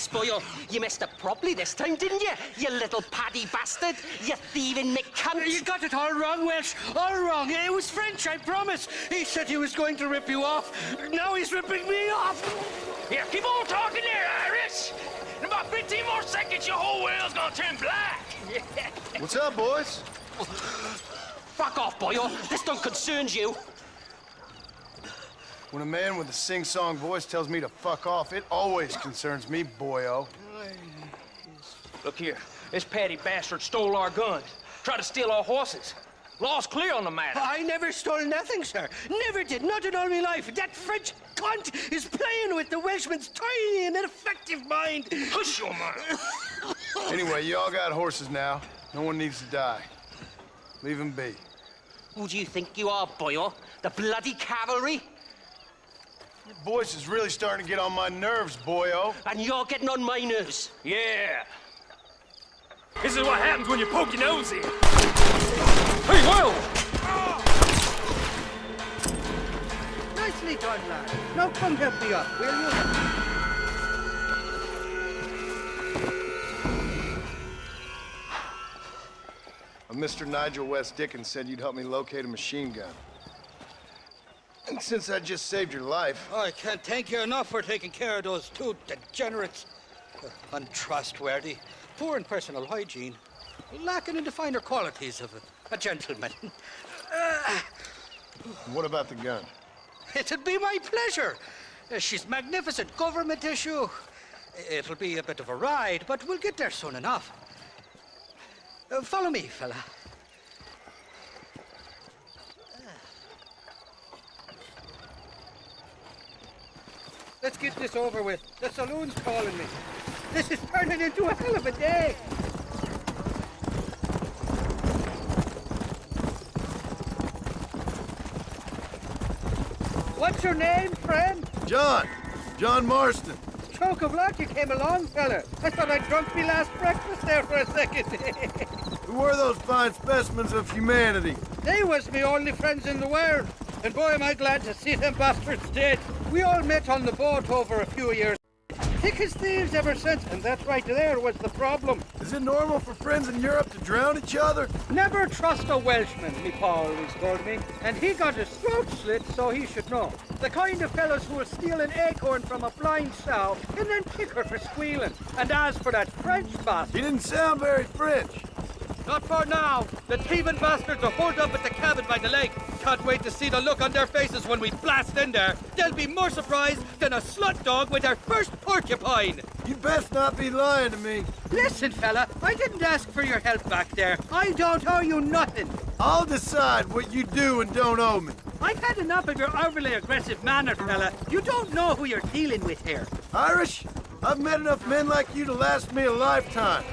Yes, boyo. You messed up properly this time, didn't you? You little paddy bastard. You thieving McCunt. You got it all wrong, Welsh. All wrong. It was French, I promise. He said he was going to rip you off. Now he's ripping me off. Here, keep on talking there, Irish. In about 15 more seconds, your whole whale's gonna turn black. What's up, boys? Fuck off, boyo. This don't concern you. When a man with a sing-song voice tells me to fuck off, it always concerns me, boyo. Look here, this Paddy bastard stole our guns, tried to steal our horses. Law's clear on the matter. I never stole nothing, sir. Never did, not in all my life. That French cunt is playing with the Welshman's tiny and ineffective mind. Hush your mouth. Anyway, you all got horses now. No one needs to die. Leave them be. Who do you think you are, boyo? The bloody cavalry? Your voice is really starting to get on my nerves, boyo. And you're getting on my nerves. Yeah. This is what happens when you poke your nose in. Hey, whoa! Nicely done, lad. Now come help me up, will you? Mr. Nigel West Dickens said you'd help me locate a machine gun. And since I just saved your life... I can't thank you enough for taking care of those two degenerates. Untrustworthy, poor in personal hygiene, lacking in the finer qualities of a gentleman. What about the gun? It'd be my pleasure. She's magnificent, government issue. It'll be a bit of a ride, but we'll get there soon enough. Follow me, fella. Let's get this over with. The saloon's calling me. This is turning into a hell of a day. What's your name, friend? John! John Marston. Stroke of luck you came along, fella. I thought I'd drunk me last breakfast there for a second. Who were those fine specimens of humanity? They was me only friends in the world. And boy, am I glad to see them bastards dead. We all met on the boat over a few years. Thick as thieves ever since, and that right there was the problem. Is it normal for friends in Europe to drown each other? Never trust a Welshman, me pa always told me. And he got his throat slit, so he should know. The kind of fellows who will steal an acorn from a blind sow and then kick her for squealing. And as for that French bastard... He didn't sound very French. Not for now. The thieving bastards are holed up at the cabin by the lake. Can't wait to see the look on their faces when we blast in there. They'll be more surprised than a slut dog with their first porcupine. You'd best not be lying to me. Listen, fella, I didn't ask for your help back there. I don't owe you nothing. I'll decide what you do and don't owe me. I've had enough of your overly aggressive manner, fella. You don't know who you're dealing with here. Irish, I've met enough men like you to last me a lifetime.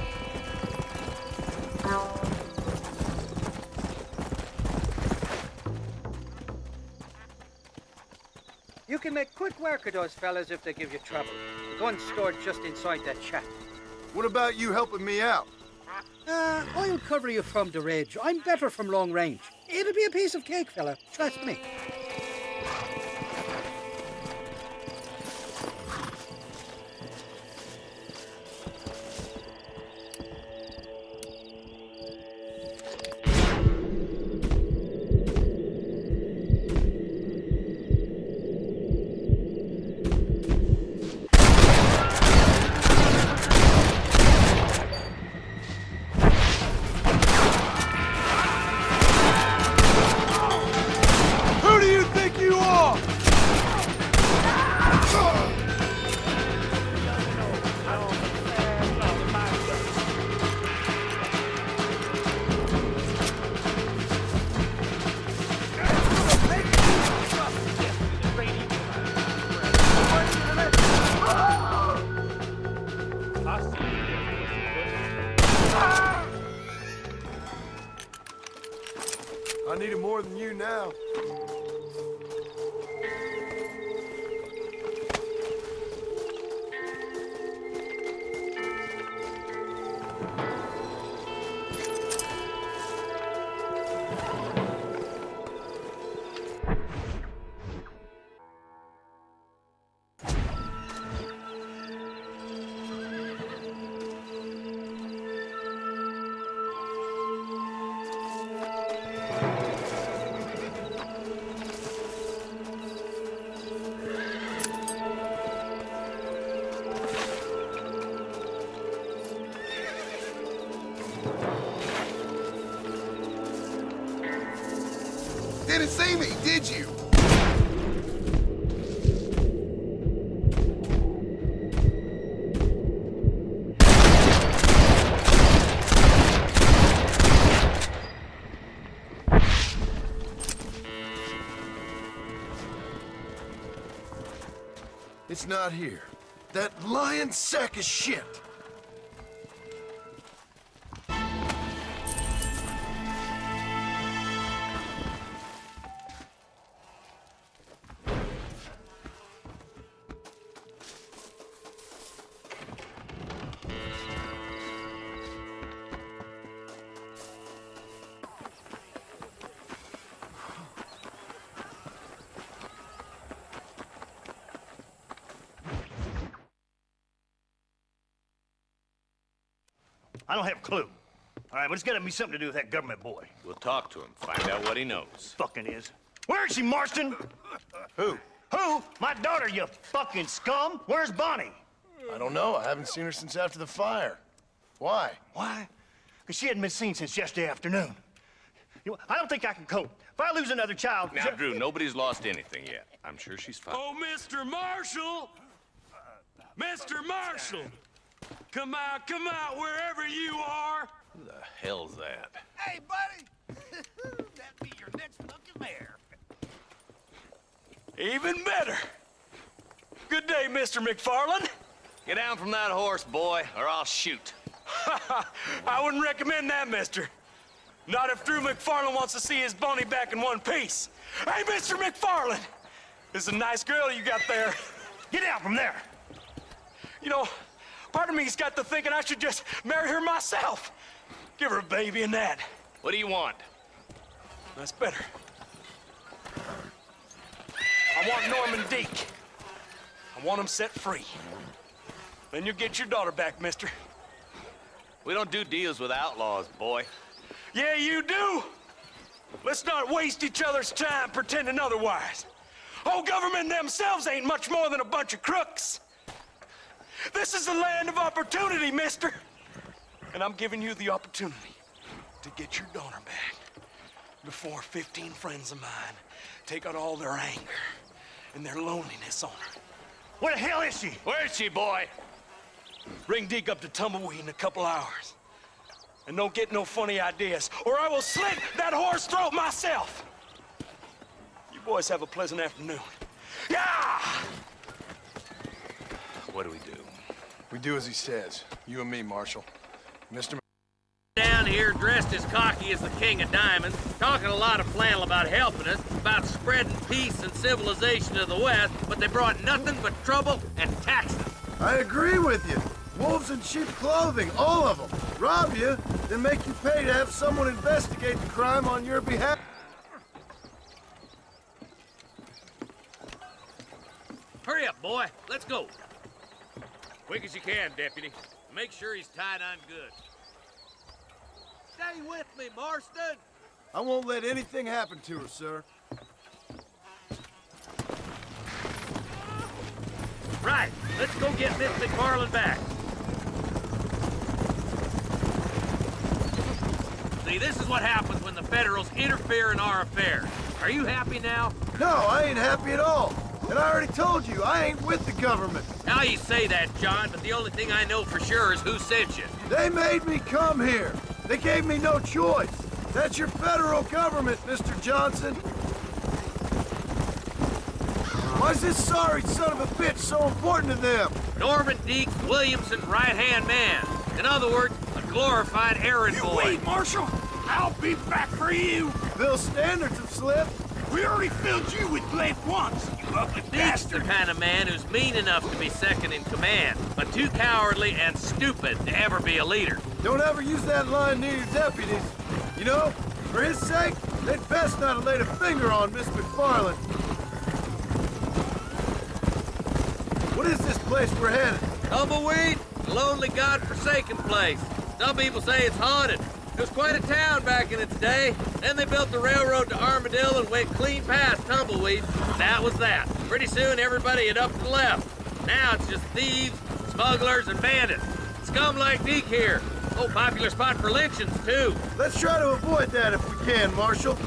You can make quick work of those fellas if they give you trouble. The gun's stored just inside that shack. What about you helping me out? I'll cover you from the ridge. I'm better from long range. It'll be a piece of cake, fella. Trust me. I need it more than you now. Didn't see me, did you? It's not here. That lying sack of shit! I don't have a clue. All right, but it's gotta be something to do with that government boy. We'll talk to him, find out what he knows. Fucking is. Where is she, Marston? Who? Who? My daughter, you fucking scum! Where's Bonnie? I don't know. I haven't seen her since after the fire. Why? Why? Because she hadn't been seen since yesterday afternoon. You know, I don't think I can cope. If I lose another child... Now, Drew, nobody's lost anything yet. I'm sure she's fine. Oh, Mr. Marshall! Mr. Marshall! Come out, wherever you are! Who the hell's that? Hey, buddy! That'd be your next looking mare. Even better! Good day, Mr. McFarland. Get down from that horse, boy, or I'll shoot. I wouldn't recommend that, mister. Not if Drew McFarland wants to see his Bonnie back in one piece. Hey, Mr. McFarland! This is a nice girl you got there. Get out from there! You know, part of me's got to thinking I should just marry her myself. Give her a baby and that. What do you want? That's better. I want Norman Deek. I want him set free. Then you'll get your daughter back, mister. We don't do deals with outlaws, boy. Yeah, you do. Let's not waste each other's time pretending otherwise. Oh, government themselves ain't much more than a bunch of crooks. This is the land of opportunity, mister. And I'm giving you the opportunity to get your daughter back before 15 friends of mine take out all their anger and their loneliness on her. Where the hell is she? Where is she, boy? Bring Deke up to Tumbleweed in a couple hours. And don't get no funny ideas, or I will slit that horse throat myself. You boys have a pleasant afternoon. Yeah! What do we do? We do as he says. You and me, Marshal. Mr. Down here dressed as cocky as the King of Diamonds, talking a lot of flannel about helping us, about spreading peace and civilization to the West, but they brought nothing but trouble and taxes. I agree with you. Wolves in cheap clothing, all of them. Rob you, then make you pay to have someone investigate the crime on your behalf. Hurry up, boy. Let's go. Quick as you can, Deputy. Make sure he's tied on good. Stay with me, Marston. I won't let anything happen to her, sir. Right. Let's go get Miss McFarland back. See, this is what happens when the Federals interfere in our affairs. Are you happy now? No, I ain't happy at all. And I already told you, I ain't with the government. Now you say that, John, but the only thing I know for sure is who sent you. They made me come here. They gave me no choice. That's your federal government, Mr. Johnson. Why's this sorry son of a bitch so important to them? Norman Deek, Williamson's right-hand man. In other words, a glorified errand boy. Wait, Marshal! I'll be back for you! Bill's standards have slipped. We already filled you with lead once, you ugly Deek's the bastard! kind of man who's mean enough to be second in command, but too cowardly and stupid to ever be a leader. Don't ever use that line near your deputies. You know, for his sake, they'd best not have laid a finger on Miss McFarland. What is this place we're headed? Tumbleweed, a lonely, god-forsaken place. Some people say it's haunted. It was quite a town back in its day. Then they built the railroad to Armadillo and went clean past Tumbleweed. That was that. Pretty soon everybody had up and left. Now it's just thieves, smugglers, and bandits. Scum like Deke here. Oh, popular spot for lynchings, too. Let's try to avoid that if we can, Marshal.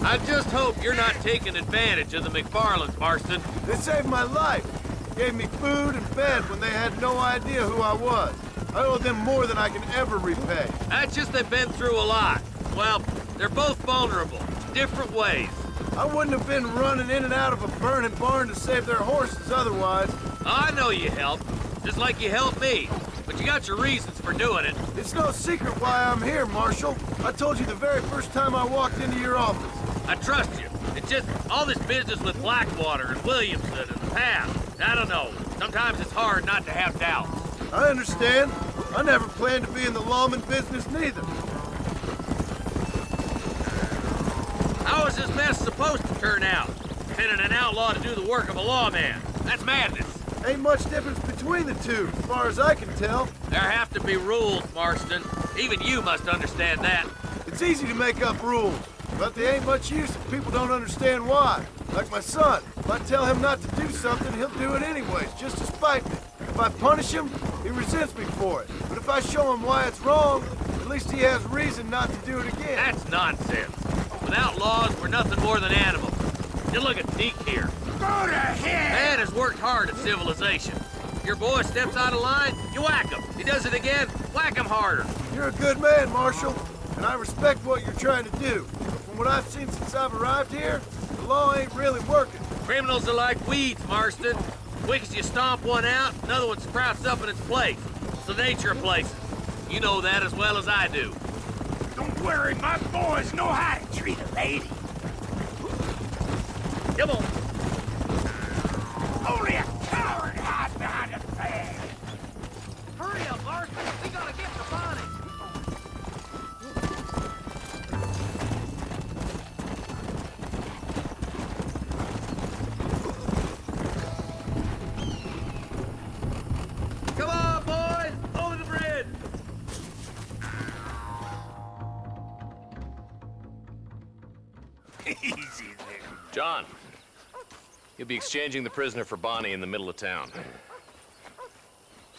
I just hope you're not taking advantage of the McFarlands, Marston. They saved my life. Gave me food and bed when they had no idea who I was. I owe them more than I can ever repay. That's just they've been through a lot. Well, they're both vulnerable, different ways. I wouldn't have been running in and out of a burning barn to save their horses otherwise. I know you helped, just like you helped me. But you got your reasons for doing it. It's no secret why I'm here, Marshal. I told you the very first time I walked into your office. I trust you. It's just all this business with Blackwater and Williamson and the past. I don't know. Sometimes it's hard not to have doubts. I understand. I never planned to be in the lawman business neither. How is this mess supposed to turn out? Sending an outlaw to do the work of a lawman. That's madness. Ain't much difference between the two, as far as I can tell. There have to be rules, Marston. Even you must understand that. It's easy to make up rules, but they ain't much use if people don't understand why. Like my son. If I tell him not to do something, he'll do it anyways, just to spite me. If I punish him, he resents me for it. But if I show him why it's wrong, at least he has reason not to do it again. That's nonsense. Without laws, we're nothing more than animals. You look at Deke here. Go to hell! Man has worked hard at civilization. Your boy steps out of line, you whack him. He does it again, whack him harder. You're a good man, Marshal, and I respect what you're trying to do. But from what I've seen since I've arrived here, the law ain't really working. Criminals are like weeds, Marston. Quick as you stomp one out, another one sprouts up in its place. It's the nature of places. You know that as well as I do. Don't worry, my boys know how to treat a lady. Come on. Only a coward hides behind a flag. Hurry up, Marston. We gotta get to Bonnie. Come on, boys! Over the bridge! Easy there. John, you'll be exchanging the prisoner for Bonnie in the middle of town.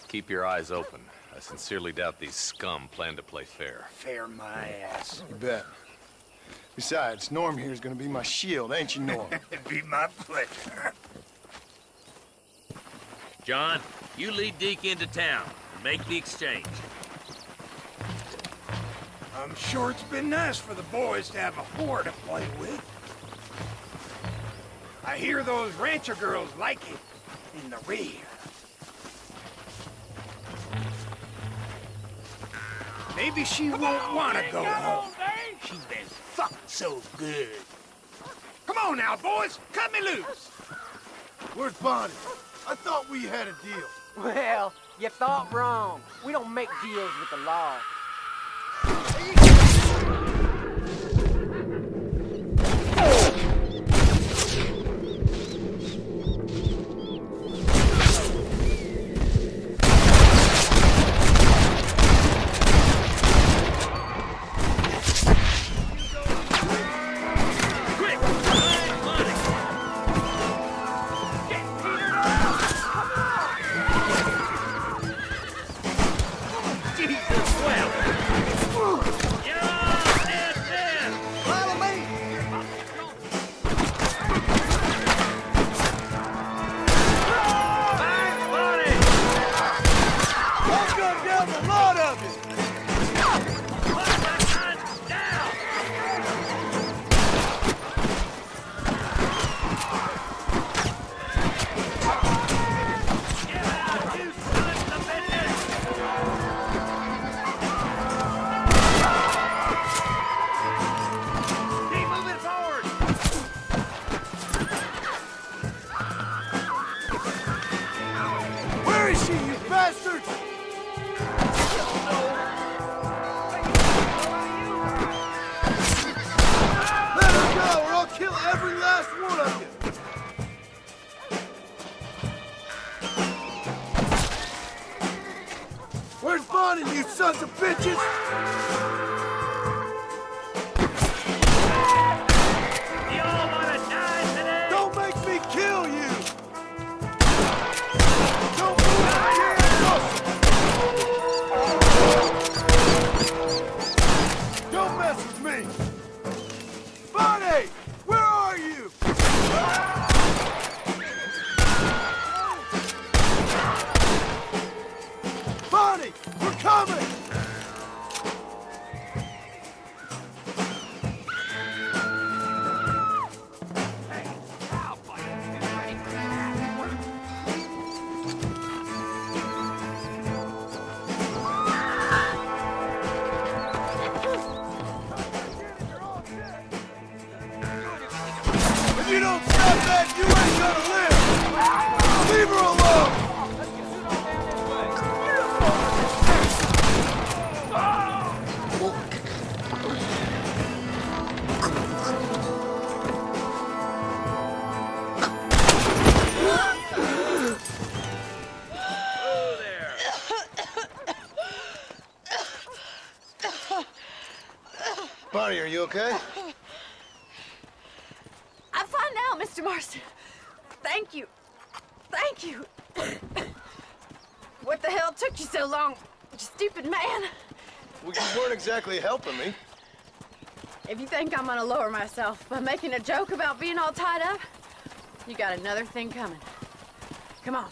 Keep your eyes open. I sincerely doubt these scum plan to play fair. Fair my ass. You bet. Besides, Norm here is gonna be my shield, ain't you, Norm? It'd be my pleasure. John, you lead Deke into town and make the exchange. I'm sure it's been nice for the boys to have a whore to play with. I hear those rancher girls like it in the rear. Maybe she won't want to go home. She's been fucked so good. Come on now, boys. Cut me loose. Where's Bonnie? I thought we had a deal. Well, you thought wrong. We don't make deals with the law. Where's Bonnie, you sons of bitches? You all wanna die today? Don't make me kill you! Don't move your Don't mess with me! Bonnie! Bonnie, are you okay? I'm fine now, Mr. Marston. Thank you. Thank you. What the hell took you so long, you stupid man? Well, you weren't exactly helping me. If you think I'm gonna lower myself by making a joke about being all tied up, you got another thing coming. Come on.